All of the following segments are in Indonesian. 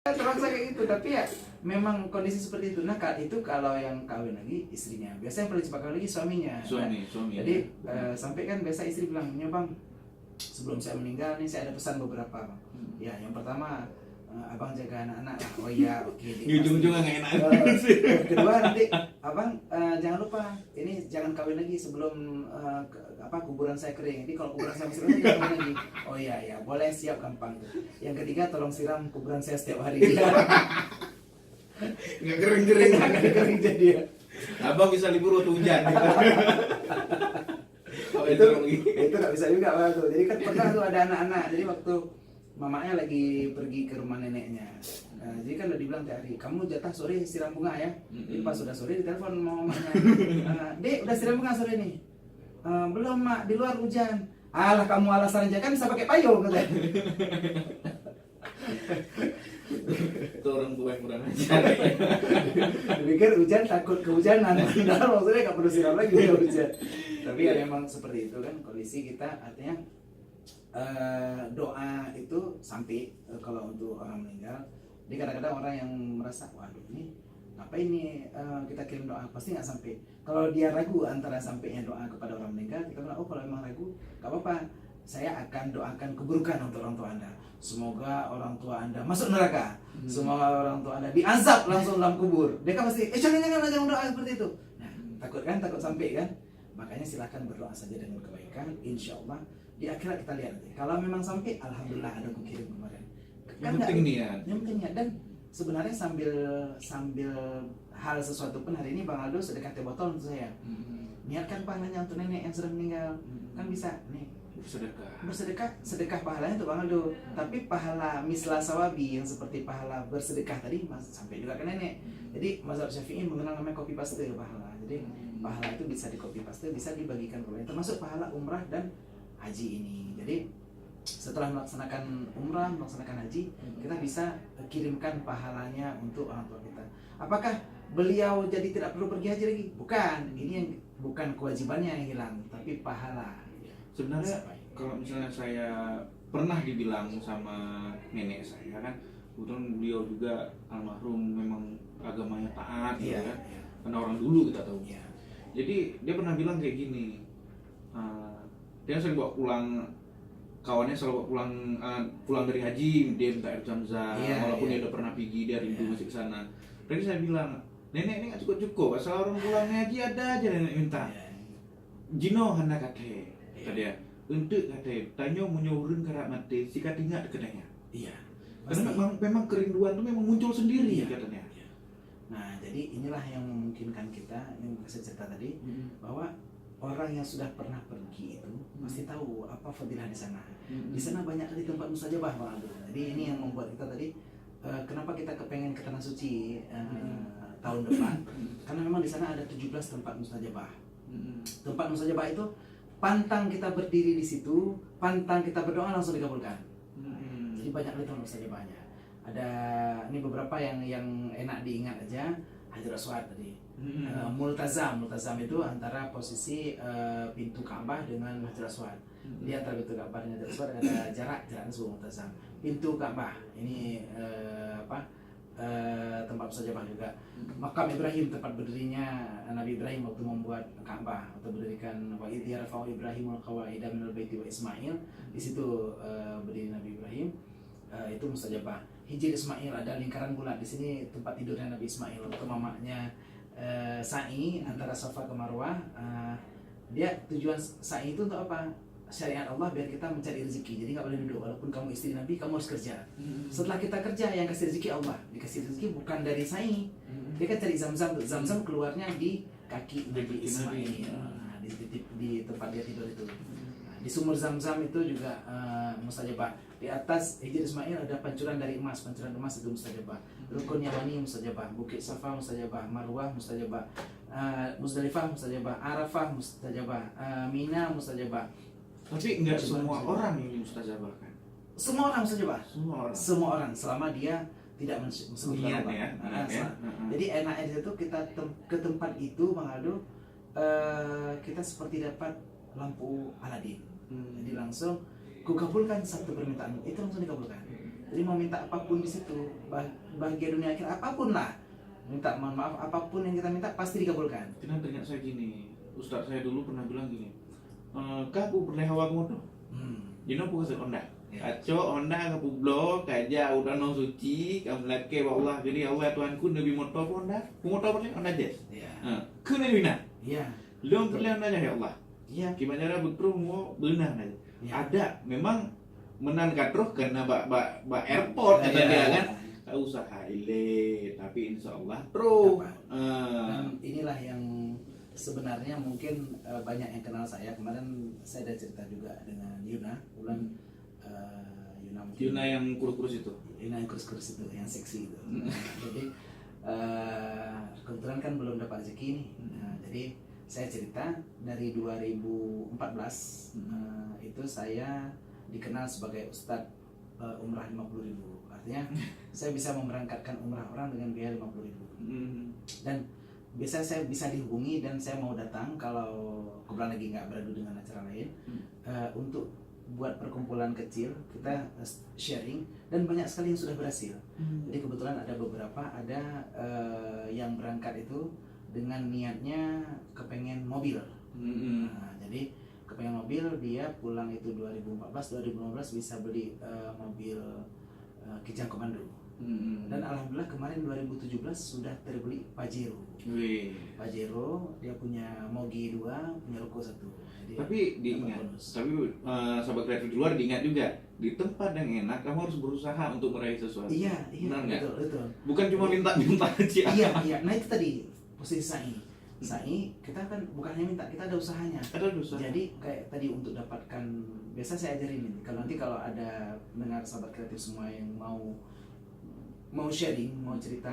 terasa kayak gitu, tapi ya memang kondisi seperti itu. Nah itu kalau yang kawin lagi istrinya, biasanya yang paling cepat kawin lagi suaminya. Suami Jadi sampai kan biasa istri bilang, "Ya bang, sebelum saya meninggal nih saya ada pesan beberapa bang. Ya yang pertama, abang jaga anak-anak." Oh iya, oke. Di ujung-ujungnya nggak enak. Kedua nanti abang jangan lupa ini jangan kawin lagi sebelum kuburan saya kering. Jadi kalau kuburan saya masih kering jangan kawin lagi. Oh iya ya, boleh, siap, gampang. Yang ketiga, tolong siram kuburan saya setiap hari. Nggak kering-kering. Nggak kering jadi ya. Abang bisa libur waktu hujan. itu nggak bisa juga Pak tuh. Jadi kan pernah tuh ada anak-anak, jadi waktu mamanya lagi pergi ke rumah neneknya, jadi kan udah dibilang tiap hari, "Kamu jatah sore siram bunga ya." Jadi pas sudah sore ditelepon sama mamanya, "Dek, udah siram bunga sore nih?" "Belum mak, di luar hujan." "Alah kamu alasan aja, kan bisa pakai payung." Katanya. Itu orang tua yang kurang ajar. Dipikir hujan takut kehujanan, padahal maksudnya nggak perlu siram lagi ya hujan. Tapi ya memang seperti itu kan kondisi kita, artinya doa itu sampai kalau untuk orang meninggal. Jadi kadang-kadang orang yang merasa, waduh ini ngapain nih kita kirim doa, pasti nggak sampai. Kalau dia ragu antara sampainya doa kepada orang meninggal, kita bilang, "Oh kalau memang ragu nggak apa-apa, saya akan doakan keburukan untuk orang tua Anda. Semoga orang tua Anda masuk neraka. Semoga orang tua Anda diazab langsung dalam kubur." Dia kan pasti, jangan doa seperti itu. Nah, takut sampai kan. Makanya silahkan berdoa saja dengan kebaikan. Insya Allah di akhirat kita lihat nanti. Kalau memang sampai, alhamdulillah ada kukirim kemarin. Yang penting niat. Yang penting niat. Dan sebenarnya sambil hal sesuatu pun hari ini Bang Aldo sedekah teh botol untuk saya. Niatkan pahalanya untuk nenek yang sudah meninggal. Kan bisa nih. Sedekah pahalanya untuk Bang Aldo, tapi pahala misla sawabi yang seperti pahala bersedekah tadi sampai juga ke nenek. Jadi mazhab Syafi'i mengenal namanya copy paste pahala. Jadi pahala itu bisa di copy paste, bisa dibagikan ke lain, termasuk pahala umrah dan haji ini. Jadi setelah melaksanakan umrah, melaksanakan haji, kita bisa kirimkan pahalanya untuk orang tua kita. Apakah beliau jadi tidak perlu pergi haji lagi? Bukan. Ini yang bukan kewajibannya yang hilang, tapi pahala. Sebenarnya kalau misalnya saya pernah dibilang sama nenek saya kan, kebetulan beliau juga almarhum memang agamanya taat gitu kan, karena orang dulu kita tahu. Jadi dia pernah bilang kayak gini, dia sering bawa pulang, kawannya selalu bawa pulang dari haji, dia minta air zam-zam, walaupun dia udah pernah pergi, dia rindu masih ke sana. Jadi saya bilang, "Nenek ini nggak cukup, asal orang pulang haji ada aja nenek minta." "Jino hendak kate," kata dia, "untuk kate, tanyo menyuruhin karak mati, si katingat katanya." Iya. Karena memang kerinduan itu memang muncul sendiri katanya. Nah, jadi inilah yang memungkinkan kita, yang saya cerita tadi, bahwa orang yang sudah pernah pergi itu pasti tahu apa fadilah di sana. Di sana banyak kali tempat mustajabah, Bang Aldo. Jadi ini yang membuat kita tadi, kenapa kita kepengen ke Tanah Suci tahun depan? Karena memang di sana ada 17 tempat mustajabah. Tempat mustajabah itu pantang kita berdiri di situ, pantang kita berdoa langsung dikabulkan. Jadi banyak kali tempat mustajabahnya. Ada ini beberapa yang enak diingat aja. Hajar Aswad tadi, Multazam itu antara posisi pintu Ka'bah dengan Hajar Aswad. Di antara pintu Ka'bah dengan Hajar Aswad ada jaraknya sebuah Multazam. Pintu Ka'bah ini tempat mustajabah juga. Makam Ibrahim, tempat berdirinya Nabi Ibrahim waktu membuat Ka'bah atau berdirikan wa idh yarfa'u Ibrahimul qawaida minal baiti wa Ismail. Di situ berdiri Nabi Ibrahim. Itu mustajabah. Hijr Ismail, ada lingkaran bulat di sini tempat tidurnya Nabi Ismail waktu mamanya sa'i antara Safa ke Marwah. Dia tujuan sa'i itu untuk apa? Syariat Allah biar kita mencari rezeki. Jadi nggak boleh duduk, walaupun kamu istri Nabi, kamu harus kerja. Setelah kita kerja, yang kasih rezeki Allah. Dikasih rezeki bukan dari sa'i. Dia kan cari zam-zam keluarnya di kaki Nabi Ismail. Nah, di tempat dia tidur itu. Di sumur Zam-Zam itu juga mustajabah. Di atas Hijr Ismail ada pancuran dari emas, pancuran emas itu mustajabah. Rukun Yamani mustajabah, Bukit Safa mustajabah, Marwah mustajabah, Muzdalifah mustajabah, Arafah mustajabah, Mina mustajabah. Tapi enggak semua orang yang mustajabah kan? Semua orang mustajabah. Semua orang selama dia tidak niat ya. Jadi enaknya di situ kita ke tempat itu, Bang Aldo, kita seperti dapat lampu Aladin. Jadi langsung kukabulkan satu permintaanmu, itu langsung dikabulkan. Jadi mau minta apapun di situ, bahagia dunia akhir apapun lah, minta mohon maaf apapun yang kita minta pasti dikabulkan. Karena teringat saya gini, Ustadz saya dulu pernah bilang gini, kapu berlehawa modo, jino puasa onda, kaco onda kapu blok, kaja udah no suci, kamu laki Allah, jadi Allah Tuhanku Nabi motor onda, motor boleh onda jes, kena bina, belum boleh onda ya Allah, gimana cara betul mau benar aja, ada memang menan katruh karena bak airport kata dia kan, tak usaha ile, tapi insya Allah terus. Dan inilah yang sebenarnya mungkin banyak yang kenal saya. Kemarin saya ada cerita juga dengan Yuna, Yuna yang kurus-kurus itu. Yuna yang kurus-kurus itu, yang seksi itu. Jadi kebetulan kan belum dapat rezeki nih. Jadi saya cerita dari 2014 itu saya dikenal sebagai Ustadz umrah 50.000. Artinya saya bisa memberangkatkan umrah orang dengan biaya 50.000. Dan biasa saya bisa dihubungi dan saya mau datang kalau kebetulan lagi nggak beradu dengan acara lain untuk buat perkumpulan kecil, kita sharing, dan banyak sekali yang sudah berhasil. Jadi kebetulan ada beberapa yang berangkat itu dengan niatnya kepengen mobil. Jadi kepengen mobil, dia pulang itu 2014-2015 bisa beli mobil Kijang Komando. Dan alhamdulillah kemarin 2017 sudah terbeli Pajero. Pajero, dia punya Mogi 2, punya Ruko 1. Jadi tapi diingat, sahabat kreatif di luar diingat juga, di tempat yang enak kamu harus berusaha untuk meraih sesuatu. Iya, benar betul. Bukan cuma minta aja. Iya. Nah itu tadi posisi Sai, kita kan bukan hanya minta, kita ada usahanya. Ada usaha. Jadi kayak tadi untuk dapatkan, biasa saya ajarin ini. Kalau nanti ada dengar sahabat kreatif semua yang mau sharing, mau cerita,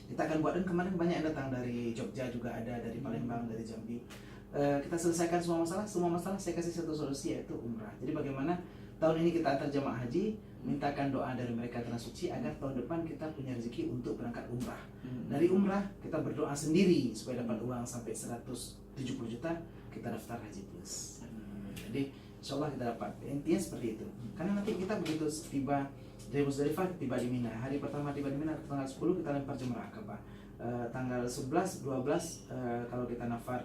kita akan buat. Dan kemarin banyak yang datang dari Jogja juga ada, dari Palembang, dari Jambi. Kita selesaikan semua masalah saya kasih satu solusi, yaitu umrah. Jadi bagaimana tahun ini kita antar jemaah haji, mintakan doa dari mereka tanah suci agar tahun depan kita punya rezeki untuk berangkat umrah. Dari umrah kita berdoa sendiri supaya dapat uang sampai 170 juta, kita daftar haji plus. Jadi insya Allah kita dapat. Intinya seperti itu. Karena nanti kita begitu tiba dari Musdalifah, tiba di Mina. Hari pertama tiba di Mina, tanggal 10 kita lempar Jamrah Akabah. Tanggal 11, 12 kalau kita nafar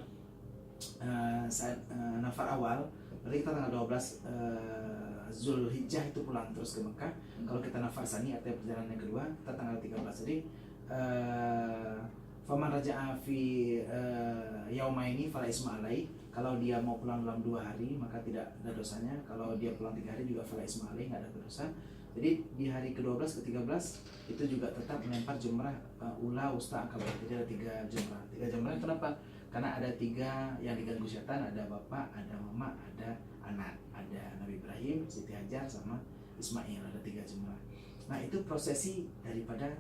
nafar awal, berarti kita tanggal 12 Zulhijjah itu pulang terus ke Mekah. Kalau kita nafar sani, artinya perjalanan yang kedua, kita tanggal 13. Jadi faman raja'a fi yaumaini fala isma alai. Kalau dia mau pulang dalam 2 hari maka tidak ada dosanya. Kalau dia pulang 3 hari juga fala isma alai, nggak ada dosa. Jadi di hari ke-12 ke-13 itu juga tetap melempar jumrah ula, usta, akabah. Jadi ada 3 jumrah. 3 jumrah kenapa? Karena ada 3 yang diganggu setan, ada bapak, ada mama, ada anak, ada Nabi Ibrahim, Siti Hajar, sama Ismail, ada 3 jumrah. Nah itu prosesi daripada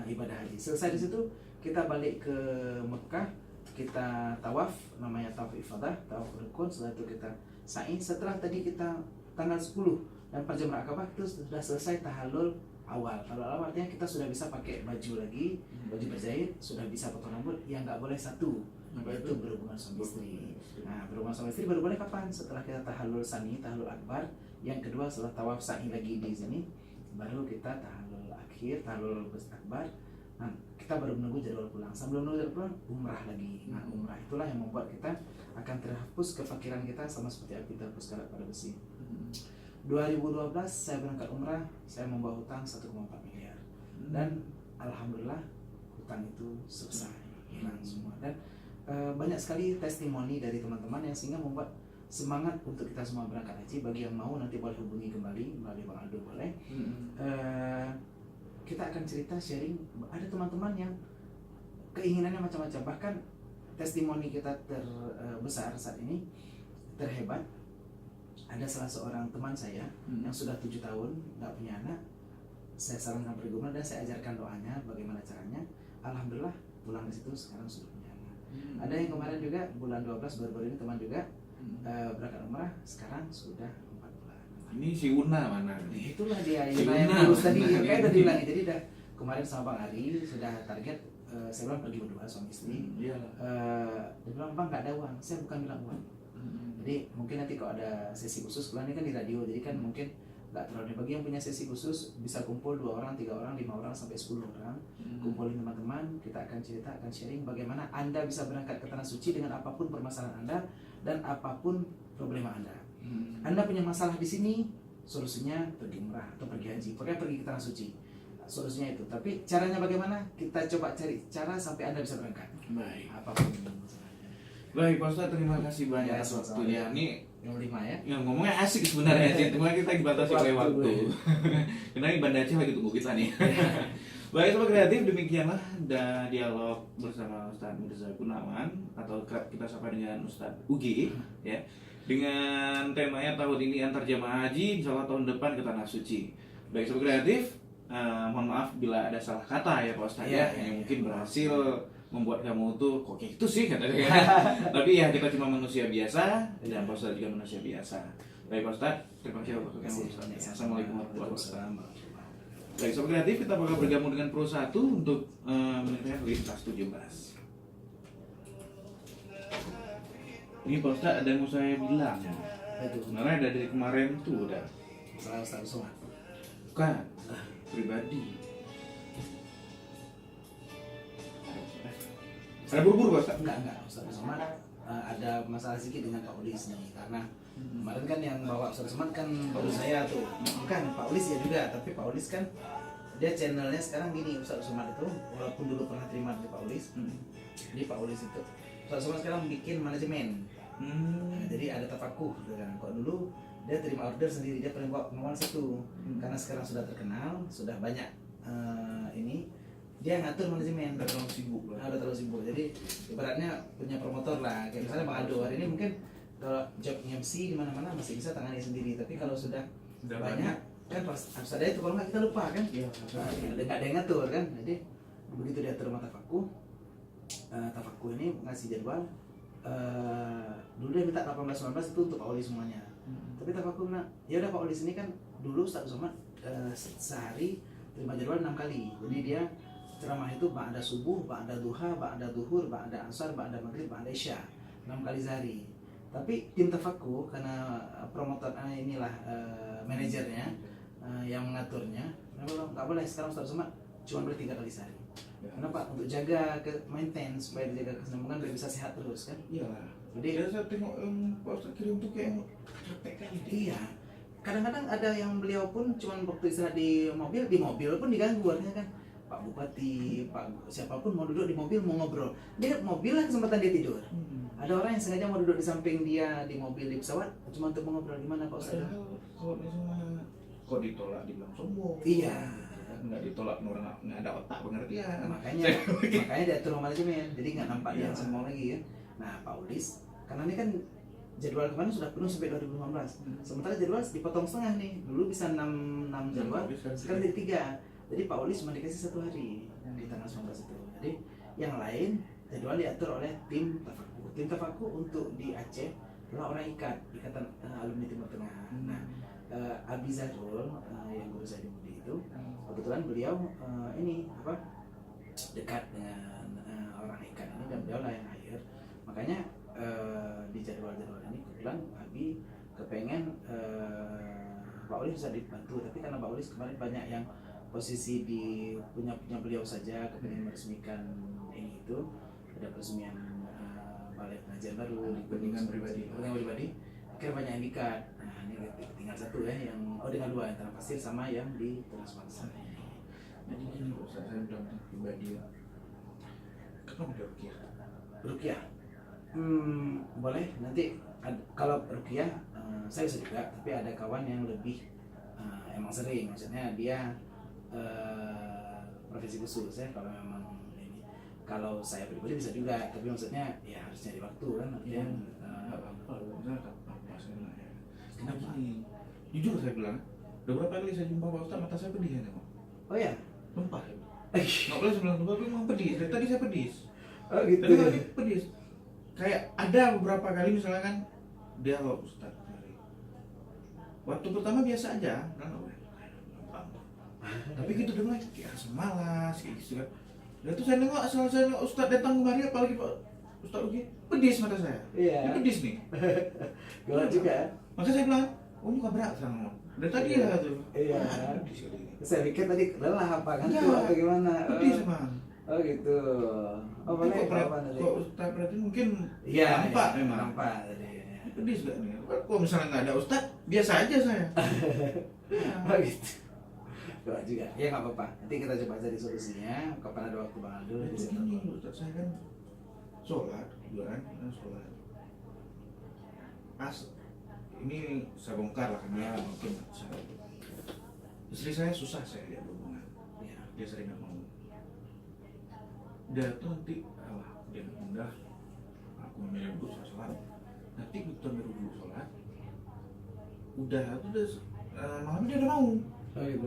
ibadah haji. Selesai di situ kita balik ke Mekah, kita tawaf, namanya tawaf ifadah, tawaf rukun. Setelah itu kita sa'i. Setelah tadi kita tanggal 10 dan Jamrah Akabah itu sudah selesai tahallul awal. Tahallul awal artinya kita sudah bisa pakai baju lagi, baju berjahit, sudah bisa potong rambut. Yang nggak boleh satu, yaitu berhubungan suami istri. Nah, berhubungan suami istri baru boleh kapan? Setelah kita tahallul sani, tahallul akbar. Yang kedua setelah tawaf sa'i lagi di sini, baru kita tahallul akhir, tahallul akbar. Nah, kita baru menunggu jadwal pulang. Sebelum menunggu jadwal pulang, umrah lagi. Nah, umrah itulah yang membuat kita akan terhapus kefakiran kita sama seperti api terhapus karat pada besi. 2012 saya berangkat umrah, saya membawa hutang 1,4 miliar. Dan alhamdulillah hutang itu selesai, hilang semua. Dan banyak sekali testimoni dari teman-teman yang sehingga membuat semangat untuk kita semua berangkat haji. Bagi yang mau nanti boleh hubungi kembali melalui Bang Aldo boleh. Kita akan cerita sharing. Ada teman-teman yang keinginannya macam-macam. Bahkan testimoni kita terbesar saat ini, terhebat, ada salah seorang teman saya yang sudah 7 tahun nggak punya anak. Saya sarankan pergumulan dan saya ajarkan doanya bagaimana caranya. Alhamdulillah pulang ke situ sekarang sudah punya anak. Ada yang kemarin juga bulan 12 baru-baru ini teman juga berangkat umrah, sekarang sudah 4 bulan. Ini si Una mana? Itulah dia si yang Una, lulus tadi, Una, kayak udah dibilang. Jadi udah kemarin sama Bang Ari sudah target. Saya bilang pergi berdua suami istri. Dia bilang Bang nggak ada uang. Saya bukan bilang uang. Jadi mungkin nanti kalau ada sesi khusus, ini kan di radio, jadi kan mungkin nggak terlalu. Bagi yang punya sesi khusus bisa kumpul 2 orang, 3 orang, 5 orang sampai 10 orang. Kumpulin teman-teman, kita akan cerita, akan sharing bagaimana Anda bisa berangkat ke Tanah Suci dengan apapun permasalahan Anda dan apapun problema Anda. Anda punya masalah di sini, solusinya pergi umrah atau pergi haji, pokoknya pergi ke Tanah Suci. Solusinya itu. Tapi caranya bagaimana? Kita coba cari cara sampai Anda bisa berangkat. Baik. Apapun masalahnya. Baik Pak Ustadz, terima kasih banyak Ya, atas sama-sama. waktunya. Ini Yang 5 ya. yang ngomongnya asik sebenarnya sih, cuma kita dibatasi oleh Waktu. waktu. Karena ini Banda Aceh lagi tunggu kita nih. Baik Sobat Kreatif, demikianlah dialog bersama Ustadz Mirza Gunawan atau kerap kita sapa dengan Ustadz Ugi ya. Dengan temanya tahun ini antar jamaah haji, insyaallah tahun depan ke Tanah Suci. Baik Sobat Kreatif, mohon maaf bila ada salah kata ya Pak Ustadz Iya, ya, yang iya. mungkin berhasil membuat kamu tuh kok kayak gitu sih katanya. Tapi ya kita cuma manusia biasa dan Pak Ustadz juga manusia biasa. Baik Pak Ustadz, terima kasih atas waktunya Pak Ustadz. Assalamualaikum warahmatullahi wabarakatuh. Baik Sobat Kreatif, kita bakal bergabung dengan Pro 1 untuk mendengarkan lintas 17. Ini Pak Ustadz ada yang mau saya bilang. Itu Sebenarnya ada dari kemarin tuh udah. salah Ustaz Somad. Bukan pribadi. Ada buru-buru Pak Ustadz? Enggak Ustaz Somad ada masalah sedikit dengan Pak Ulis nih, karena kemarin kan yang bawa Ustaz Somad kan baru saya tuh. Bukan Pak Ulis ya juga, tapi Pak Ulis kan dia channelnya sekarang gini. Ustaz Somad itu walaupun dulu pernah terima di Pak Ulis, di Pak Ulis itu Ustaz Somad sekarang bikin manajemen. Nah, jadi ada tafakuh gitu kan. Kalau dulu dia terima order sendiri, dia paling bawa pengawal satu. Karena sekarang sudah terkenal, sudah banyak ini, dia ngatur manajemen. Udah terlalu sibuk lah. Udah terlalu sibuk. Jadi ibaratnya punya promotor lah. Kayak misalnya Bang Aldo hari ini mungkin kalau job MC di mana-mana masih bisa tangani sendiri. Tapi kalau sudah Udah banyak kan harus ada itu, kalau nggak kita lupa kan. Iya. Nggak ada yang ngatur kan. Jadi begitu dia atur sama tafakuh, tafakuh ini ngasih jadwal. Dulu dia minta 18-19 itu untuk Pak Oli semuanya. Tapi tafakuh bilang, ya udah Pak Oli ini kan dulu Ustaz Somad sehari terima jadwal 6 kali. Jadi dia ceramah itu ba'da subuh, ba'da duha, ba'da duhur, ba'da asar, ba'da maghrib, ba'da isya, 6 kali sehari. Tapi tim tafakuh karena promotor inilah manajernya yang mengaturnya, mereka bilang nggak boleh sekarang Ustaz Somad cuma boleh 3 kali sehari. Kenapa? Untuk jaga maintenance, supaya dijaga kesenambungan biar bisa sehat terus kan. Iyalah. Jadi Ya saya tengok Pak Ustadz kirim tuh kayak capek kali. iya. Kadang-kadang ada yang beliau pun cuma waktu istirahat di mobil pun diganggu, artinya kan Pak Bupati, Pak siapapun mau duduk di mobil mau ngobrol. Dia mobil lah kesempatan dia tidur. Ada orang yang sengaja mau duduk di samping dia di mobil di pesawat cuma untuk mengobrol. Gimana Pak Ustadz? Padahal kalau misalnya kok ditolak dibilang sombong. Iya. Nggak ditolak orang nggak ada otak pengertian. Makanya diatur sama manajemen, jadi nggak nampak dia Iya. sombong lagi kan. Nah Pak Ulis, karena ini kan jadwal kemarin sudah penuh sampai 2015. Sementara jadwal dipotong setengah nih. Dulu bisa 6 jadwal, sekarang jadi 3. Jadi Pak Ulis cuma dikasih 1 hari di tanggal 19 itu. Jadi yang lain jadwal diatur oleh tim tafakuh. Tim tafakuh untuk di Aceh adalah orang ikatan alumni Timur Tengah. Nah, Abi Zahrul yang guru saya di Mudi itu kebetulan beliau ini apa dekat dengan orang ikan ini dan beliau lah yang hire. Makanya di jadwal-jadwal ini kebetulan Abi kepengen Pak Ulis bisa dibantu, tapi karena Pak Ulis kemarin banyak yang posisi di punya beliau saja kepengen meresmikan ini itu, ada peresmian balai pengajian baru, Kepentingan pribadi. akhirnya banyak yang dikat. Nah ini tinggal 1 ya yang dengan 2 yang Tanah Pasir sama yang di Transpansar. Jadi gini Pak Ustadz, saya bilang pribadi ya. Kenapa dia rukiah? Rukiah, boleh nanti kalau rukiah saya bisa juga, tapi ada kawan yang lebih emang sering, maksudnya dia profesi khusus ya. Kalau memang ini, kalau saya pribadi bisa juga, tapi maksudnya ya harus nyari waktu kan. Artinya Nggak apa-apa, misalnya apa saya nanya. Kenapa? Gini, jujur saya bilang, udah berapa kali saya jumpa Pak Ustadz, mata saya pedih ya Pak. oh ya, Lempar ya. Nggak boleh saya bilang lempar, tapi memang pedih. Dari tadi saya pedih. oh gitu. Dari tadi pedih. Kayak ada beberapa kali misalnya kan dia Pak Ustadz. Waktu pertama biasa aja, kan tapi gitu dia mulai kayak rasa malas kayak gitu kan. Dan tuh saya nengok asal saya nengok Ustadz datang kemari, apalagi Pak Ustadz Ugi, pedis mata saya. Iya. Ini pedis nih. Galak juga. Maka saya bilang, oh muka berat sama. Dan tadi Iya. ya tuh. Iya. Pedih sekali ini. Saya pikir tadi lelah apa kan Enggak. tuh atau gimana? Pedih sama. Oh gitu. Oh boleh apa nanti? Kok Ustaz berarti mungkin Iya, nampak iya, memang. nampak tadi. Pedih juga nih. Kalau misalnya nggak ada Ustaz, biasa aja saya. Oh gitu. Doa juga. Ya nggak apa-apa. Nanti kita coba cari solusinya. Kapan ada waktu Bang Aldo Itu di situ. gini Ustaz, saya kan sholat juga kan, sholat. Ini saya bongkar lah karena mungkin istri saya susah saya lihat hubungan. Ya. Dia sering nggak mau. Dia tuh nanti dia udah aku memilih dulu saya sholat. Nanti betul dulu sholat. Udah malam dia udah mau. Oh gitu.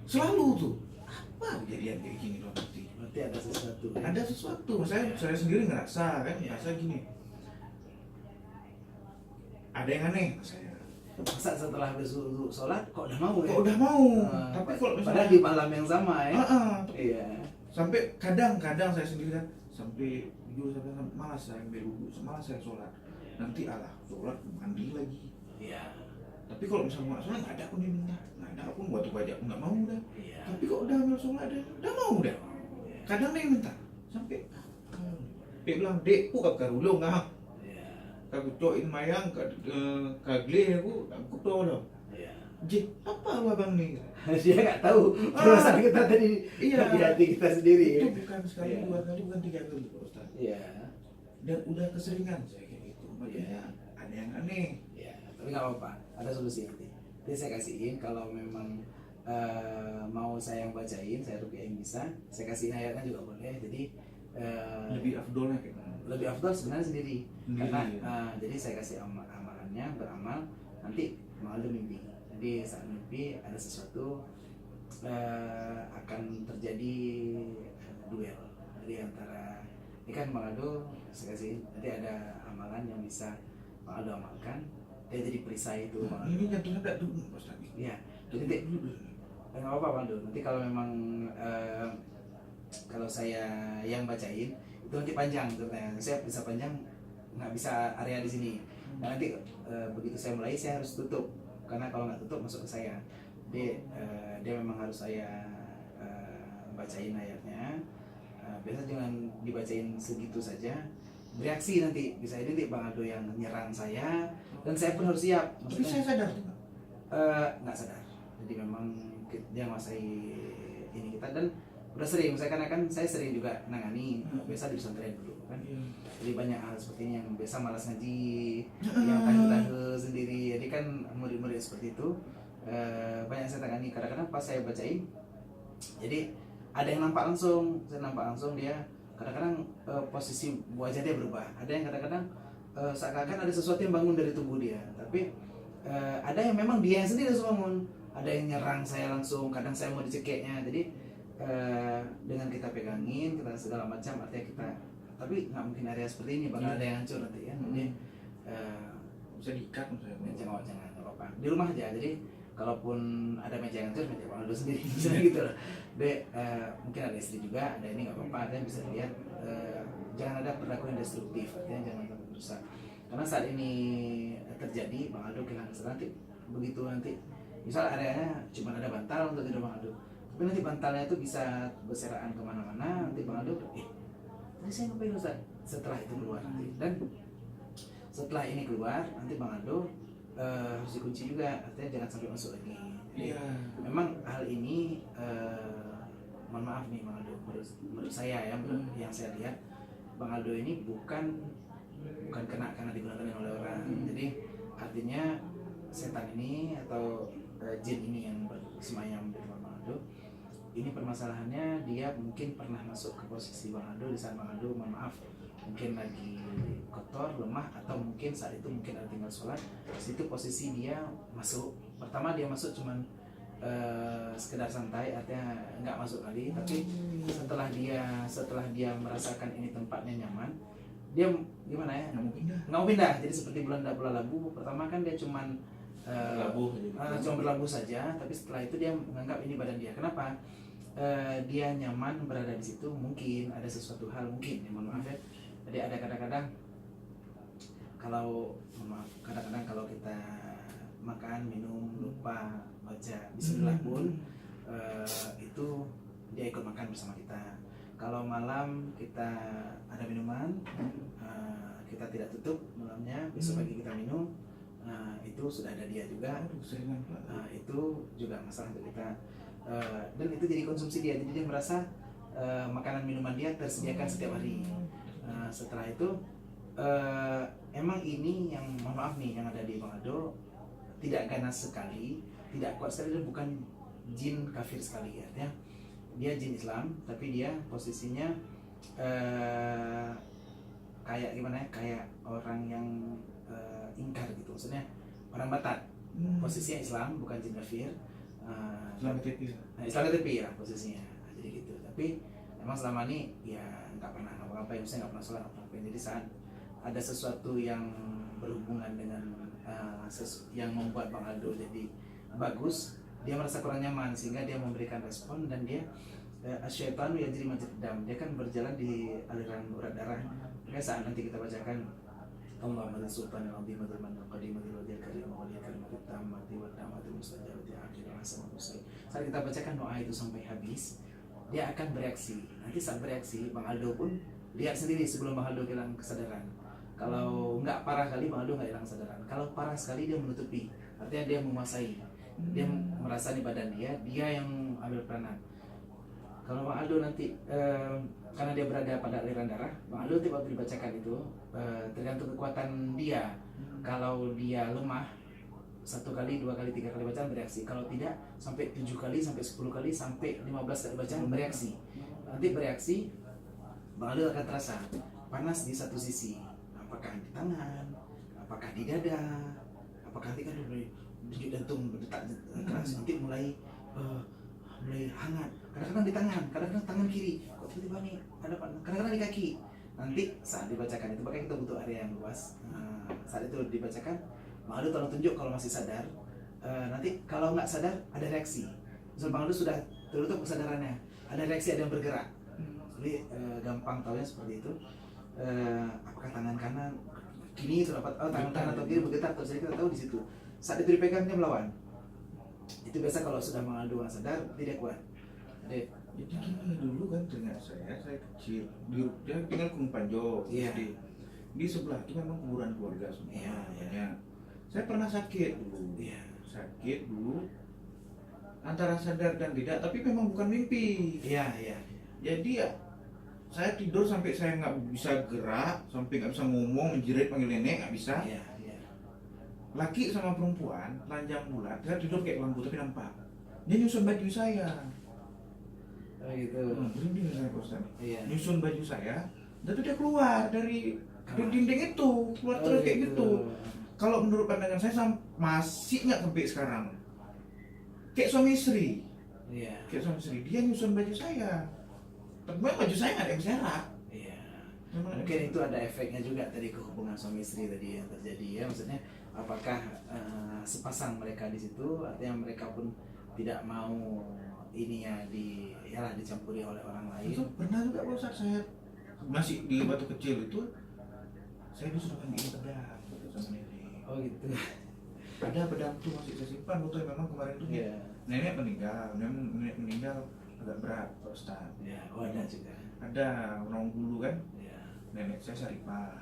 Selalu tuh. Apa kejadian kayak gini dong nanti? Berarti ada sesuatu. Ya? Ada sesuatu. Saya sendiri ngerasa kan, ngerasa gini. Ada yang aneh saya. Masa setelah habis sholat kok udah mau ya? Kok udah mau? Ah, Tapi kalau misalnya padahal di malam yang sama ya. Iya. Sampai kadang-kadang saya sendiri kan sampai jujur sampai malas saya ambil wudhu, malas saya sholat. Nanti sholat mandi lagi. Iya. Tapi kalau misalnya mau sholat nggak ada pun dia minta, nggak ada pun waktu pajak nggak mau dah. Iya. Tapi kok udah ambil sholat udah mau dah. Kadang dia minta sampai dia bilang dek, kok kau karulung ah. Iya. Aku coin mayang kagle aku tahu dah. Iya. Jik, apa lu abang nih? Dia nggak tahu perasaan kita tadi Iya. di hati kita sendiri. Itu Ya? bukan sekali, Iya. 2 kali, bukan 3 kali Pak Ustaz. Iya. Dan udah keseringan saya kayak gitu. Makanya ada yang aneh. Iya. Tapi nggak apa-apa. Ada solusi nanti. Jadi saya kasihin kalau memang mau saya yang bacain, saya rupiahin bisa. Saya kasihin ayatnya juga boleh. Jadi Lebih afdolnya kayak mana? lebih afdal sebenarnya sendiri. Sendiri, Karena ya. jadi saya kasih amalannya beramal, nanti mau ada mimpi. Jadi saat mimpi ada sesuatu akan terjadi duel. Jadi antara ini kan Bang Aldo saya kasih nanti ada amalan yang bisa Bang Aldo amalkan. Dia jadi perisai itu Bang Aldo. Ini jantungnya tak dulu Pak Ustaz. Iya. Jadi nggak apa-apa Bang Aldo. Nanti kalau memang kalau saya yang bacain itu nanti panjang ceritanya. Saya bisa panjang nggak bisa area di sini. Nah, nanti begitu saya mulai saya harus tutup karena kalau nggak tutup masuk ke saya. Dia memang harus saya bacain ayatnya. Biasa jangan dibacain segitu saja. Bereaksi nanti bisa ini nanti Bang Aldo yang nyerang saya dan saya pun harus siap. Tapi saya sadar tuh. Nggak sadar. Jadi memang dia menguasai ini kita dan udah sering. Saya kan saya sering juga nangani. Biasa di pesantren dulu kan. Jadi banyak hal seperti ini yang biasa malas ngaji, yang tahu sendiri. Jadi kan murid-murid seperti itu banyak saya tangani. Kadang-kadang pas saya bacain, jadi ada yang nampak langsung, saya nampak langsung dia. Kadang-kadang posisi wajah dia berubah. Ada yang kadang-kadang seakan-akan ada sesuatu yang bangun dari tubuh dia. Tapi ada yang memang dia sendiri harus bangun. Ada yang nyerang saya langsung. Kadang saya mau dicekeknya. Jadi dengan kita pegangin, kita segala macam artinya kita. Tapi nggak mungkin area seperti ini bakal ada yang hancur nanti kan. Jadi Bisa diikat misalnya. jangan apa-apa. Di rumah aja. Jadi kalaupun ada meja yang hancur, meja Bang Aldo sendiri misalnya gitu loh. Mungkin ada istri juga, ada ini nggak apa-apa. Ada yang bisa dilihat. Jangan ada perlakuan destruktif, artinya jangan sampai merusak. Karena saat ini terjadi, Bang Aldo kehilangan nanti begitu nanti. Misal areanya cuma ada bantal untuk tidur Bang Aldo. Tapi nanti bantalnya itu bisa berserakan kemana-mana. Nanti Bang Aldo, tadi saya ngapain Ustaz? Setelah itu keluar nanti. Dan setelah ini keluar, nanti Bang Aldo harus dikunci juga, artinya jangan sampai masuk lagi. Iya. Memang hal ini mohon maaf nih Bang Aldo, menurut saya ya, yang saya lihat Bang Aldo ini bukan karena digunakan oleh orang. Jadi artinya setan ini atau jin ini yang bersemayam di rumah Bang Aldo, ini permasalahannya dia mungkin pernah masuk ke posisi Bang Aldo di saat Bang Aldo mohon maaf mungkin lagi kotor, lemah, atau mungkin saat itu mungkin ada tinggal sholat. Di situ posisi dia masuk. Pertama dia masuk cuman sekedar santai, artinya nggak masuk kali. Tapi setelah dia merasakan ini tempatnya nyaman, dia gimana ya? Nggak mau pindah. Jadi seperti bulan labu. Pertama kan dia cuman cuma berlabuh saja. Tapi setelah itu dia menganggap ini badan dia. Kenapa? Dia nyaman berada di situ. Mungkin ada sesuatu hal, mungkin ya, mohon maaf ya. Jadi ada kadang-kadang kalau kita makan minum lupa baca Bismillah pun itu dia ikut makan bersama kita. Kalau malam kita ada minuman, kita tidak tutup malamnya, besok pagi kita minum, itu sudah ada dia juga. Itu juga masalah untuk kita, dan itu jadi konsumsi dia, jadi dia merasa makanan minuman dia tersediakan setiap hari. Setelah itu emang ini yang mohon maaf nih yang ada di Bang Aldo tidak ganas sekali, tidak kuat sekali, dan bukan jin kafir sekali, artinya dia jin Islam tapi dia posisinya kayak gimana ya, kayak orang yang ingkar gitu, maksudnya orang Batak. Posisinya Islam bukan jin kafir, Islam KTP ya posisinya, jadi gitu. Tapi emang selama ini ya nggak pernah ngapa-ngapain, misalnya nggak pernah sholat, nggak pernah ngapain. Jadi saat ada sesuatu yang berhubungan dengan yang membuat Bang Aldo jadi bagus, dia merasa kurang nyaman sehingga dia memberikan respon, dan dia asyaitan yajri majrad dam, dia kan berjalan di aliran urat darah. Maka saat nanti kita bacakan Allahumma sultan al-azim al-man al-qadim al-wajil karim al-wajil karim al-tammati wa tamati mustajabati akhir hasan musai. Saat kita bacakan doa itu sampai habis, dia akan bereaksi. Nanti saat bereaksi, Bang Aldo pun lihat sendiri sebelum Bang Aldo hilang kesadaran. Kalau nggak parah kali, Bang Aldo nggak hilang kesadaran. Kalau parah sekali, dia menutupi, artinya dia menguasai. Dia merasa di badan dia yang ambil peranan. Kalau Bang Aldo nanti karena dia berada pada aliran darah, Bang Aldo tiap waktu dibacakan itu tergantung kekuatan dia. Kalau dia lemah, 1 kali, 2 kali, 3 kali bacaan bereaksi. Kalau tidak, sampai 7 kali, sampai 10 kali, sampai 15 kali bacaan bereaksi. Nanti bereaksi, Bang Aldo akan terasa panas di satu sisi. Apakah di tangan, apakah di dada, apakah nanti kan denyut jantung berdetak keras, nanti mulai hangat. Kadang-kadang di tangan, kadang-kadang tangan kiri, kok tiba-tiba nih ada panas. Kadang-kadang di kaki. Nanti saat dibacakan itu, makanya kita butuh area yang luas. Saat itu dibacakan, Bang Aldo tolong tunjuk kalau masih sadar. Nanti kalau nggak sadar, ada reaksi. Misalnya Bang Aldo sudah tertutup kesadarannya, ada reaksi, ada yang bergerak. Jadi gampang tahunya seperti itu. Apakah tangan kanan kini itu dapat tangan kanan atau kiri bergetar, terus kita tahu di situ. Saat itu dipegang dia melawan. Itu biasa kalau sudah Bang Aldo nggak sadar, tidak kuat. Jadi gini, dulu kan dengan saya kecil, dia tinggal Gunung Panjo, di sebelah itu memang kuburan keluarga semua. Saya pernah sakit dulu, sakit dulu, antara sadar dan tidak, tapi memang bukan mimpi. Jadi ya, saya tidur sampai saya nggak bisa gerak, sampai nggak bisa ngomong, menjerit panggil nenek nggak bisa. Laki sama perempuan, telanjang bulat, saya tidur kayak lampu tapi nampak. Dia nyusun baju saya. Gitu. Berhenti saya Ustaz. Nyusun baju saya, tapi dia keluar dari dinding itu, keluar terus kayak gitu. Kalau menurut pandangan saya masih nggak sampai sekarang. Kayak suami istri. Kayak suami istri, dia nyusun baju saya. Tapi baju saya nggak ada yang serak. Mungkin itu ada efeknya juga tadi ke hubungan suami istri tadi yang terjadi ya. Maksudnya apakah sepasang mereka di situ, artinya mereka pun tidak mau ininya dicampuri oleh orang lain. Itu pernah juga Pak Ustaz, saya masih di Batu Kecil itu, saya disuruh mandiin pedang sama nenek. Oh gitu. Ada pedang tuh masih saya simpan, foto memang kemarin tuh nenek meninggal agak berat Pak Ustaz. Ada juga. Ada orang dulu kan, nenek saya Saripah,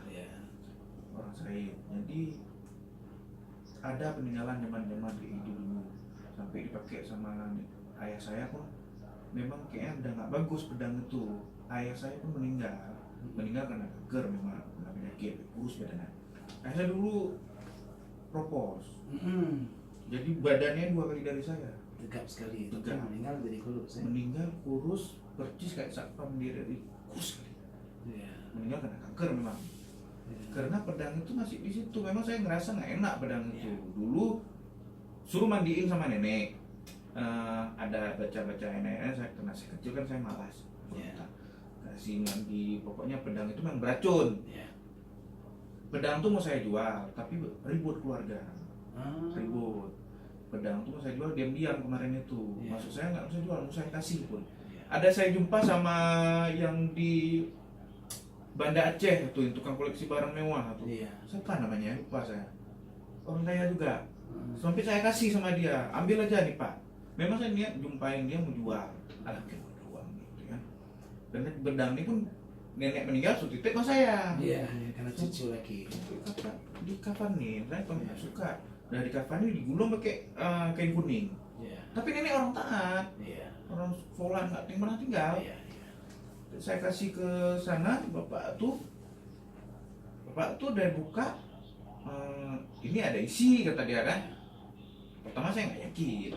orang Said. Jadi ada peninggalan zaman di dulu sampai dipakai sama ayah saya pun, memang kayaknya udah nggak bagus pedang itu. Ayah saya pun meninggal karena kanker, memang kena penyakit, kurus badannya. Ayah saya dulu propos, jadi badannya 2 kali dari saya. Tegap sekali. Tegap. Meninggal jadi kurus. Meninggal kurus, percis kayak satpam dia dari kurus sekali. Meninggal karena kanker memang. Karena pedang itu masih di situ. Memang saya ngerasa nggak enak pedang itu. Dulu suruh mandiin sama nenek. Ada baca-baca nenek, saya karena saya kecil kan saya malas. Kasih mandi, pokoknya pedang itu memang beracun. Pedang tuh mau saya jual, tapi ribut keluarga. Ribut. Pedang tuh mau saya jual diam-diam kemarin itu. Maksud saya nggak bisa jual, mau saya kasih pun. Ada saya jumpa sama yang di Banda Aceh tuh, yang tukang koleksi barang mewah tuh. Siapa namanya? Lupa saya. Orang kaya juga. Sampai saya kasih sama dia, ambil aja nih Pak. Memang saya niat jumpain dia mau jual, alah kita ada uang gitu kan. Dan bedang ini pun nenek meninggal sudah titip sama saya. Iya, karena cucu lagi. Di kafan nih, saya nggak suka. Dari kafan ini digulung pakai kain kuning. Iya. Tapi nenek orang taat, Iya. orang sekolah nggak pernah tinggal. Iya. Saya kasih ke sana, bapak tuh udah buka, ini ada isi kata dia kan. Pertama saya nggak yakin,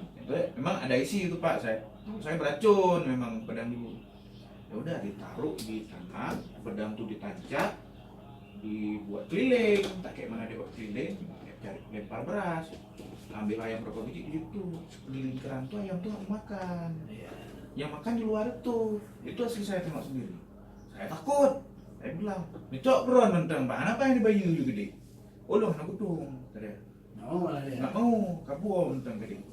memang ada isi itu Pak, saya beracun memang pedang dulu. Ya udah ditaruh di tanah, pedang tuh ditancap, dibuat keliling, tak kayak mana dia buat keliling, cari lempar beras, ambil ayam berapa biji gitu, di lingkaran tuh ayam tuh makan. Iya. Yang makan di luar itu asli saya tengok sendiri. Saya takut, saya bilang, "Nicok beron mentang, apa yang di bayi itu gede?" "Oh loh, aku tuh," tadi. Oh, malah dia. Nggak mau, kabur mentang gede.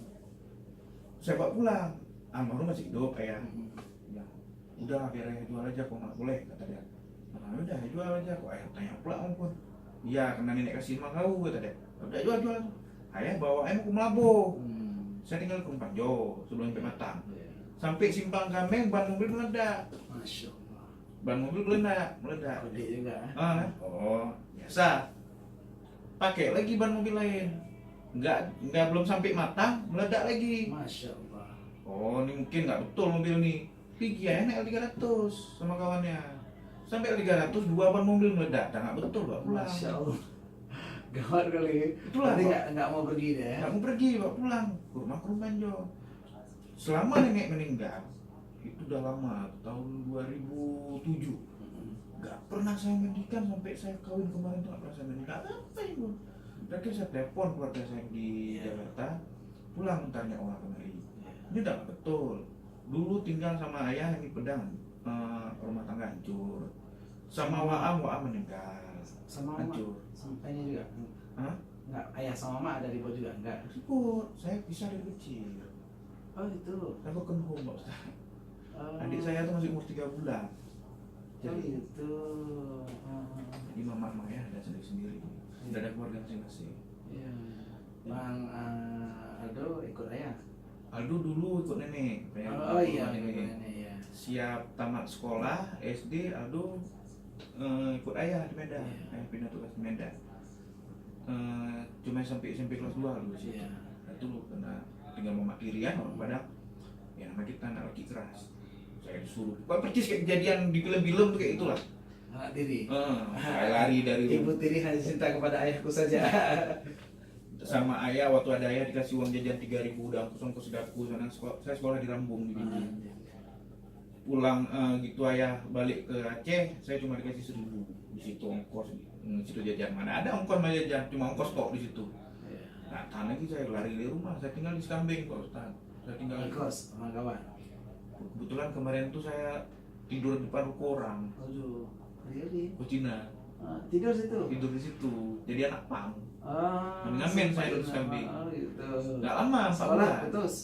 Saya bawa pulang, almarhum masih hidup ayah. Ya, udah biar ayah jual aja, kok nggak boleh kata dia. Nah, udah jual aja, kok ayah tanya pula ampun. Iya, karena nenek kasih sama kau kata dia. Udah jual. Ayah bawa ayah mau ke Melabo. Saya tinggal ke Panjo sebelum sampai Matang. Iya. Sampai simpang Kambing, ban mobil meledak. Masya Allah. Ban mobil meledak. Gede juga. Oh, biasa. Pakai lagi ban mobil lain. Enggak belum sampai Matang, meledak lagi. Masya Allah. Oh, ini mungkin nggak betul mobil nih. Pergi ya, naik L300 sama kawannya. Sampai L300, 2 ban mobil meledak. Dan nggak betul, Pak, pulang. Masya Allah. Gawat kali. Itulah, Berarti Pak. nggak mau pergi deh. Nggak mau pergi, Pak, pulang. Ke rumah Banjo. Selama nenek meninggal, itu udah lama, tahun 2007. Nggak pernah saya mandikan sampai saya kawin kemarin tuh nggak pernah saya mandikan. Apa itu? Terakhir saya telepon keluarga saya di Jakarta, pulang tanya orang kemari. Ini udah nggak betul. Dulu tinggal sama ayah yang di Pedang, rumah tangga hancur. Sama Waam meninggal. Sama mama. Hancur. Sampainya juga. Hah? Enggak, ayah sama mama ada ribut juga enggak? Ribut. Saya bisa dari kecil. Oh itu. Saya broken home, Pak Ustaz. Oh. Adik saya tuh masih umur 3 bulan. Oh Jadi, itu. jadi mama sama ayah ada sendiri-sendiri. Udah ada keluarga masing-masing. Iya. Bang Aldo ikut ayah. Aldo dulu ikut nenek. Oh iya, nenek. nenek ya. Siap tamat sekolah SD, Aldo ikut ayah di Medan. Iya. Ayah pindah tugas di Medan. Cuma sampai SMP kelas 2 dulu sih. Iya. Itu karena tinggal mama tirian orang Padang. Ya nama kita anak laki keras. Saya disuruh. Kok percis kayak kejadian di film-film tuh kayak itulah. Anak tiri. Saya lari dari Ibu tiri hanya cinta kepada ayahku saja. sama ayah, waktu ada ayah dikasih uang jajan 3.000 udah ongkos dapur sana saya sekolah di Rambung di Binjai. Pulang gitu ayah balik ke Aceh, saya cuma dikasih 1.000 di situ ongkos, di situ jajan mana ada ongkos sama jajan, cuma ongkos kok di situ. Nah, tahan lagi saya lari dari rumah, saya tinggal di Sekambing kok Ustaz. Saya tinggal di kos sama kawan. Kebetulan kemarin tuh saya tidur di depan ruko orang, Aduh, jadi Cina. tidur situ. Tidur di situ, jadi anak pang. Ngamen saya di Sekambing. Oh gitu. Nggak lama, 4 Sekolah bulan. putus.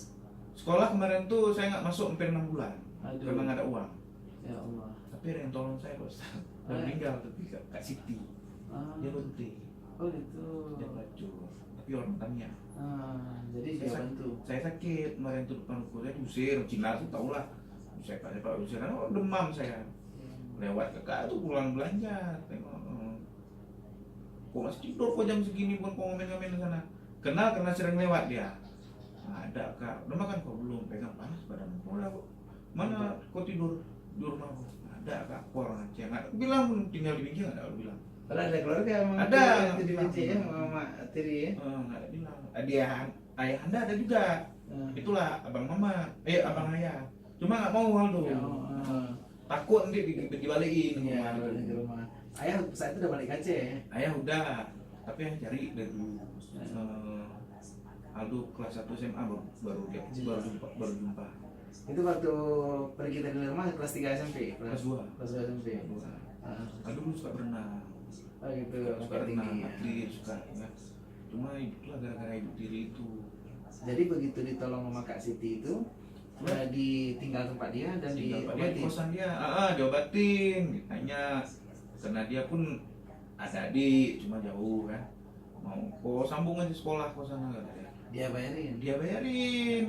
Sekolah kemarin tuh saya nggak masuk hampir 6 bulan. Aduh. Karena nggak ada uang. Ya Allah. Tapi ada yang tolong saya Pak Ustaz. Dan meninggal tapi Kak Siti. Dia berhenti. Oh gitu. Dia pelacur. Tapi orang tanya. Jadi dia bantu. Saya sakit kemarin tuh depan rumah saya diusir. Cina tuh tau lah. Saya pak usir. Oh demam saya. Lewat kakak tuh pulang belanja. Tengok. Kok masih tidur kok jam segini pun kok ngomen-ngomen di sana. Kenal karena sering lewat dia. Nah, ada kak. Udah makan kok belum? Pegang panas badan. Udah kok. Mana kok tidur di rumah? Ada kak. Kok orang Aceh. Nggak bilang tinggal di Binjai nggak ada bilang. Padahal ada keluarga emang Ada. Itu di Binjai ya, mama tiri ya. Nggak ada bilang. Dia ayah anda ada juga. Itulah abang mama. Abang ayah. Cuma nggak mau hal tuh. Takut nanti dibalikin Iya, di rumah. Ayah saat itu udah balik ke Aceh. Ayah udah, tapi yang cari dari dulu. Aldo kelas 1 SMA baru jumpa. Itu waktu pergi dari rumah kelas 3 SMP. Kelas 2. Kelas 2 SMP. Aldo dulu suka berenang. Oh gitu. Suka renang, Tinggi, ya. atlet suka. Ya. Cuma itulah gara-gara ibu tiri itu. Jadi begitu ditolong sama Kak Siti itu, ditinggal tempat dia dan Dia diobatin. kosan dia, diobatin, ditanya. Karena dia pun ada adik, cuma jauh kan. mau sambung aja sekolah ke sana katanya. Dia bayarin. Dia bayarin.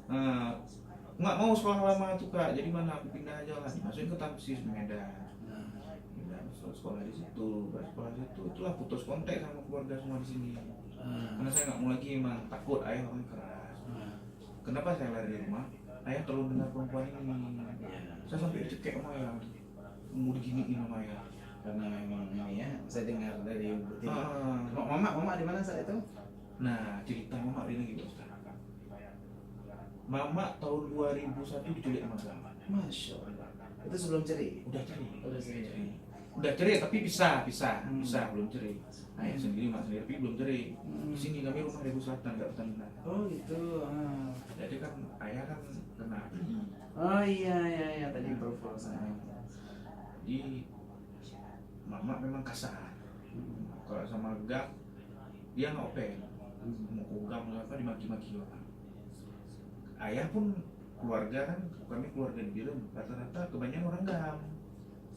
Nah, nggak mau sekolah lama tuh kak, jadi mana aku pindah aja lah, masukin ke Tamsis Medan. Pindah sekolah di situ, sekolah di situ, itulah putus kontak sama keluarga semua di sini. Karena saya nggak mau lagi, emang takut ayah orang keras. Kenapa saya lari dari rumah? Ayah terlalu dengar perempuan ini. Saya sampai dicekek sama ayah, mau diginiin sama ayah. Karena memang ini ya, saya dengar dari bukti. Mama di mana saat itu? Nah, cerita mama ini lagi Ustaz. Mama tahun 2001 diculik sama agama. Masya Allah. Itu sebelum cerai? Udah cerai. Udah cerai. Udah cerai tapi pisah, belum cerai. Ayah sendiri, mak sendiri, tapi belum cerai. Di sini kami rumah Daegu Selatan, nggak Pertamina. Oh gitu. Jadi kan ayah kan kena api. Oh iya tadi profil saya. Jadi mama memang kasar. Kalau sama gak dia nggak open. Mau kugam apa dimaki-maki orang. Ayah pun keluarga kan, kami keluarga di Biren, rata-rata kebanyakan orang gam.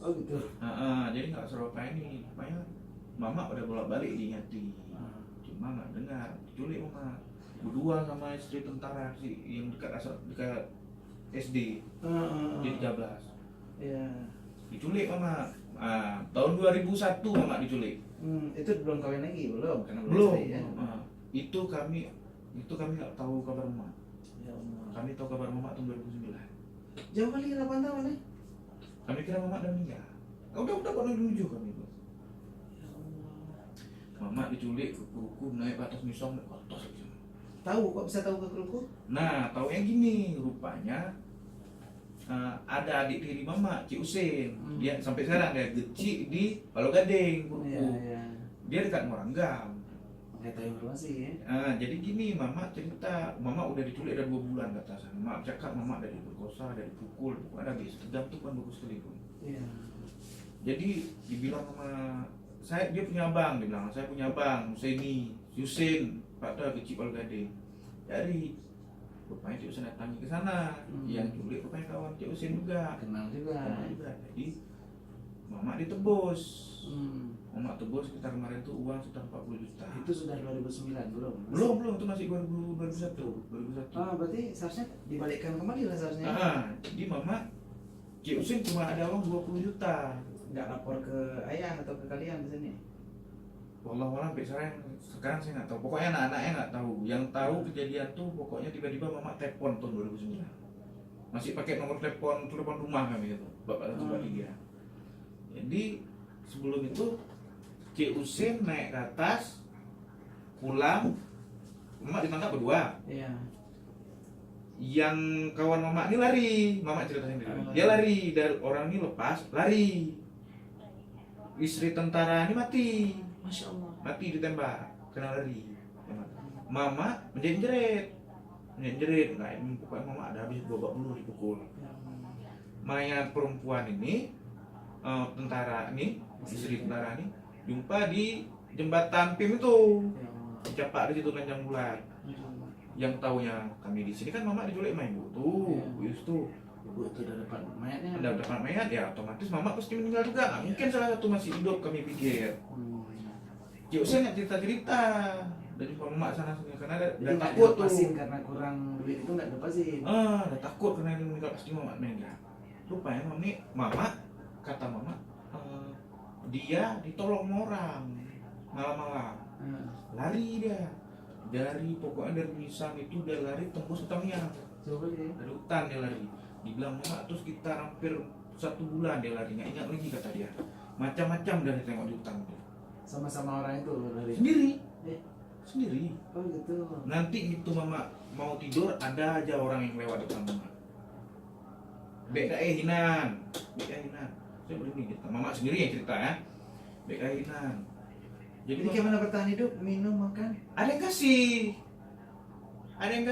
Oh gitu. Jadi nggak serupa ini, makanya mama udah bolak-balik diingati, cuma nggak dengar, diculik mama, berdua sama istri tentara sih yang dekat SD, di 13. Iya. Diculik mama, tahun 2001 mama diculik. Itu belum kawin lagi, belum? Karena Belum. istri, ya? Itu kami nggak tahu kabar mama. Ya Allah. Kami tahu kabar mama tahun 2009. Jauh kali 8 tahun nih. Kami kira mama udah meninggal. Udah pernah menuju kami itu. Ya Allah. Mama diculik, kuku naik ke atas misong, naik ke atas aja. Tahu kok bisa tahu ke keruku? Nah, taunya gini, rupanya ada adik tiri mama, Cik Usin. Dia sampai sekarang dia gecik di Palu Gading, kuruku. Iya. Dia dekat Moranggam. Nggak tahu informasi ya. Jadi gini, mama cerita, mama udah diculik udah 2 bulan kata saya. Mama cakap mama dari diperkosa, dari dipukul, ada habis tegam tuh kan bagus sekali pun. Iya. Jadi dibilang sama saya, dia punya abang, dia bilang saya punya abang, Yusin, Pak Dah kecil Palu Gading. Dari rupanya Cik Usin datang ke sana, yang culik rupanya kawan Cik Usin juga. Kenal juga. Jadi mama ditebus. Mama tebus sekitar kemarin tuh uang sekitar 40 juta. Itu sudah 2009 belum? Belum, itu masih 2001. Berarti seharusnya dibalikkan kembali lah seharusnya. Jadi mama Cik Usin cuma ada uang 20 juta. Nggak lapor ke ayah atau ke kalian di sini? Wallahualam sampai sekarang saya nggak tahu. Pokoknya anak-anaknya nggak tahu. Yang tahu kejadian tuh pokoknya tiba-tiba mama telepon tahun 2009. Masih pakai nomor telepon rumah kami gitu. Bapak satu dia. Jadi sebelum itu Cik Usin naik ke atas, pulang, mama ditangkap berdua. Iya. Yang kawan mama ini lari, mama cerita sendiri. Dia lari, dari orang ini lepas, lari. Istri tentara ini mati. Masya Allah. Mati ditembak, kena lari. Mama menjerit, nggak ini pokoknya mama ada habis babak belur dipukul. Mayat perempuan ini, tentara ini, istri tentara ini, jumpa di jembatan PIM itu, dicapak di situ Kanjang Bulat. Yang taunya kami di sini kan mama diculik sama ibu tuh, ibu itu udah dapat mayatnya. Udah dapat mayat ya otomatis mama pasti meninggal juga. Nggak mungkin salah satu masih hidup kami pikir. Cik Usin nggak cerita dari mama sana sini karena udah takut tuh. Karena kurang duit itu nggak dilepasin. Udah takut karena ini meninggal pasti mama meninggal. Rupanya mama kata mama dia ditolong orang malam-malam. Lari dia dari pokoknya dari Misang itu dia lari tembus hutannya. Dari hutan dia lari. Dibilang mama terus kita hampir 1 bulan dia lari, nggak ingat lagi kata dia. Macam-macam dari tengok di hutan itu. Sama-sama orang itu lari. Sendiri. Oh gitu. Nanti itu mama mau tidur ada aja orang yang lewat depan mama. Hinan. Saya begini gitu. Mama sendiri yang cerita ya. Hinan. Jadi gimana bertahan hidup, minum, makan? Ada yang kasih. Yang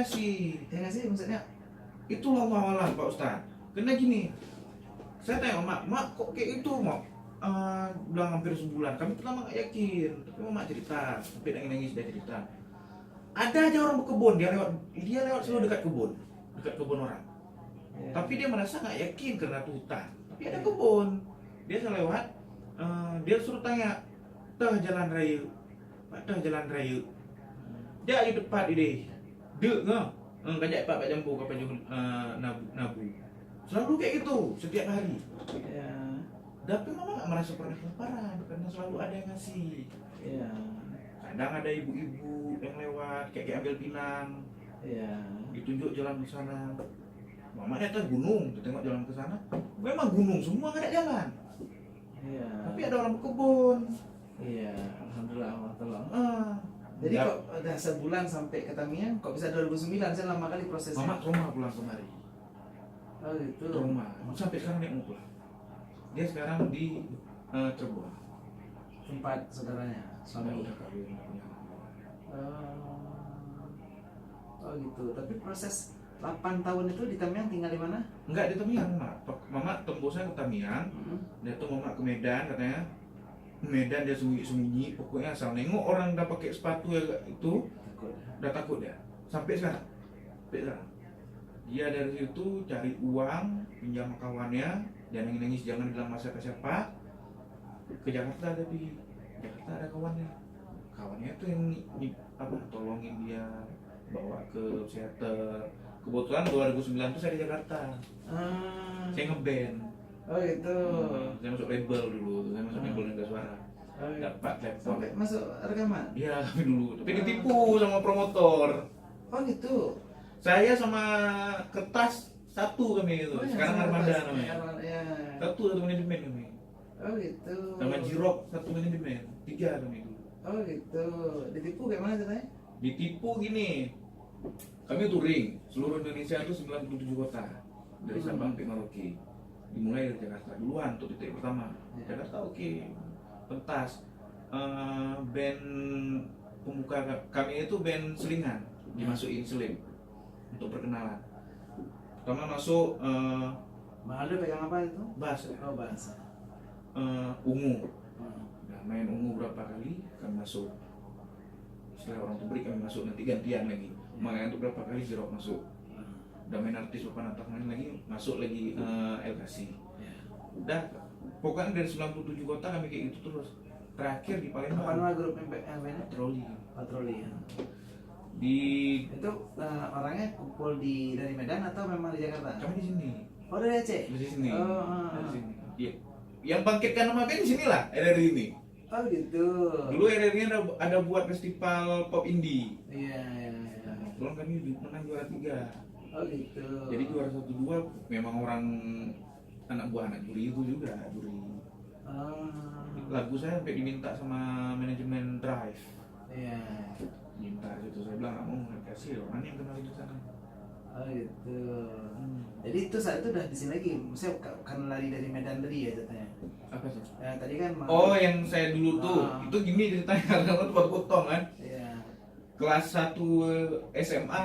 ngasih maksudnya? Itulah Allah Pak Ustaz. Karena gini, saya tanya mak kok kayak itu mak? Bilang hampir sebulan. Kami pertama nggak yakin, tapi mama cerita, sampai nangis dia cerita. Ada aja orang berkebun, dia lewat selalu dekat kebun orang. Ya. Tapi dia merasa nggak yakin karena itu hutan. Tapi ada kebun, dia lewat, dia suruh tanya, jalan raya Patah jalan raya. Dia di depan ide. Dek ngah. Kajak pak jambu kapan jumpa nabu. Selalu kayak gitu setiap hari. Ya. Tapi mama nggak merasa pernah kelaparan karena selalu ada yang ngasih. Ya. Kadang ada ibu-ibu yang lewat kayak ambil pinang. Ya. Ditunjuk jalan ke sana. Mama lihat gunung, kita tengok jalan ke sana. Memang gunung semua nggak ada jalan. Iya. Tapi ada orang berkebun. Iya, alhamdulillah Allah tolong. Ah. Jadi Ya, kok udah sebulan sampai ke Tamiang, kok bisa 2009? Saya lama kali prosesnya. Mama trauma pulang kemari. Oh gitu. Trauma. Sampai sekarang dia mau pulang. Dia sekarang di Cirebon. Tempat saudaranya, Sampai suami. udah kawin, udah punya anak. Oh gitu. Tapi proses 8 tahun itu di Tamiang tinggal di mana? Enggak di Tamiang, Mak. Mama tembusnya ke Tamiang. Hmm. Dia tuh mama ke Medan katanya. Medan dia sembunyi-sembunyi, pokoknya asal nengok orang udah pakai sepatu ya itu, Takut. udah takut dia. Sampai sekarang. Dia dari situ cari uang, pinjam sama kawannya, dia nangis-nangis jangan bilang masa ke siapa. Ke Jakarta tapi Jakarta ada kawannya. Kawannya tuh yang tolongin dia bawa ke psikiater. Kebetulan 2009 tuh saya di Jakarta. Saya ngeband. Oh gitu. Saya masuk label dulu, saya masuk label Nada Suara. Oh, gitu. Dapat laptop. Sampai masuk rekaman. Iya kami dulu, tapi ditipu sama promotor. Oh gitu. Saya sama Kertas satu kami itu. Oh, ya, Sekarang sama Armada Kertas. namanya. Ya. Satu manajemen kami. Oh gitu. Sama Jirok satu manajemen. 3 kami dulu. Oh gitu. Ditipu kayak mana ceritanya? Ditipu gini. Kami touring seluruh Indonesia itu 97 kota dari Sabang sampai Merauke. Dimulai dari Jakarta duluan untuk titik pertama. Ya. Jakarta oke. Pentas. Band pembuka kami itu band selingan, dimasukin selim untuk perkenalan. Pertama masuk Mahalnya pegang apa itu? bass ya. Oh bahasa. Ungu. Nah, main ungu berapa kali kami masuk. Setelah orang tuh break kami masuk, nanti gantian lagi. Makanya untuk berapa kali Jirok masuk. Udah main artis papan atas main lagi, masuk lagi LKC. Ya. Udah, pokoknya dari 97 kota kami kayak gitu terus. Terakhir di Apa Palembang, nama grup yang mainnya? patroli. Patroli ya. Di Itu orangnya kumpul dari Medan atau memang di Jakarta? kami di sini, Oh dari Aceh? di sini, Oh, dari sini. Iya. Yang bangkitkan nama band di sinilah, RRI ini. Oh gitu. Dulu RRI ada buat festival pop indie. Iya, iya, iya. Belum kami menang juara 3. Oh gitu. Jadi juara 1-2 memang orang anak buah anak juri itu juga juri. Lagu saya sampai diminta sama manajemen Drive. Iya. Minta gitu, saya bilang nggak mau kasih orang yang kenal di sana. Oh gitu. Jadi itu saat itu udah di sini lagi. Maksudnya karena lari dari Medan tadi ya ceritanya. Apa sih? Ya, tadi kan Oh yang saya dulu tuh, itu gini ceritanya karena tempat potong kan. Iya. Kelas 1 SMA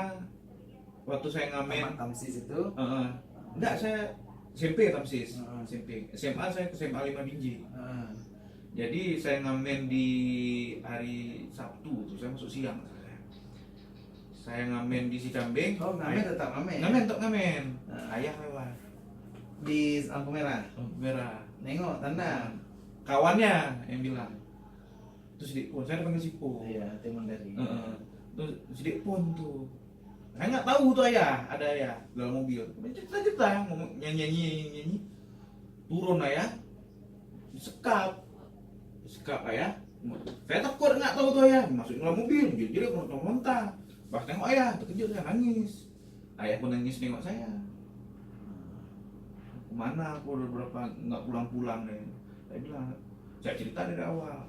waktu saya ngamen. Tamsis itu. Enggak, saya SMP Tamsis. Heeh. SMP. SMA saya ke SMA 5 Binjai. Heeh. Jadi saya ngamen di hari Sabtu tuh, saya masuk siang. Saya ngamen di Cicambing. Oh, ngamen tetap ngamen. Ngamen tetap ngamen. Nah. Ayah lewat. Di lampu merah. Lampu merah. Nengok tanda. Kawannya yang bilang. Terus sidik pun, saya dipanggil Sipo. Iya, timun dari. Terus sidik pun tuh. Saya nggak tahu tuh ayah, ada ayah dalam mobil. Cerita ngomong nyanyi. Turun ayah, sekap ayah. Saya takut nggak tahu tuh ayah, masukin dalam mobil, jadi muntah. Pas tengok ayah, terkejut saya nangis. Ayah pun nangis nengok saya. Kemana aku udah berapa nggak pulang nih? Saya bilang, saya cerita dari awal.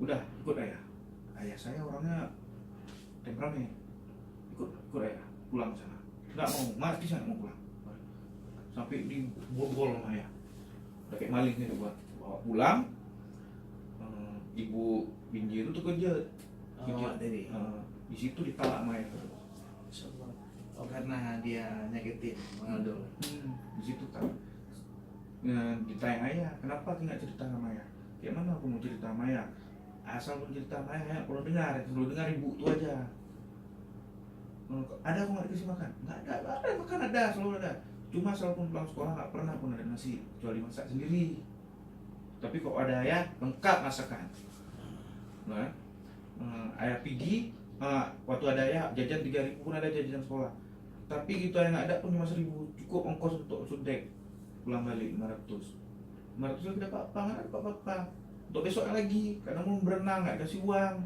Udah ikut ayah. Ayah saya orangnya temperamen. Ikut ayah pulang sana. Nggak mau, mati saya mau pulang. Sampai di borgol sama ayah. Udah kayak maling nih buat bawa pulang. Ibu Binjai itu tuh kerja. Jadi. Di situ ditalak sama ayah. Oh karena dia nyakitin Ronaldo. Di situ kan. Ditanya ayah, kenapa aku nggak cerita sama ayah? Kayak mana aku mau cerita sama ayah? Asal pun cerita sama ayah, kalau dengar ibu tuh aja. Ada aku nggak dikasih makan? Nggak ada makan, ada selalu ada. Cuma asal pun pulang sekolah nggak pernah pun ada nasi, kecuali masak sendiri. Tapi kok ada ayah, lengkap masakan. Nah, ayah pergi, waktu ada ayah jajan 3.000 pun ada jajan sekolah. Tapi gitu yang ada pun cuma 1.000, cukup ongkos untuk sudek pulang balik 500. 500 tidak apa-apa, nggak ada apa-apa. Untuk besok lagi, kadang mau berenang nggak kasih uang.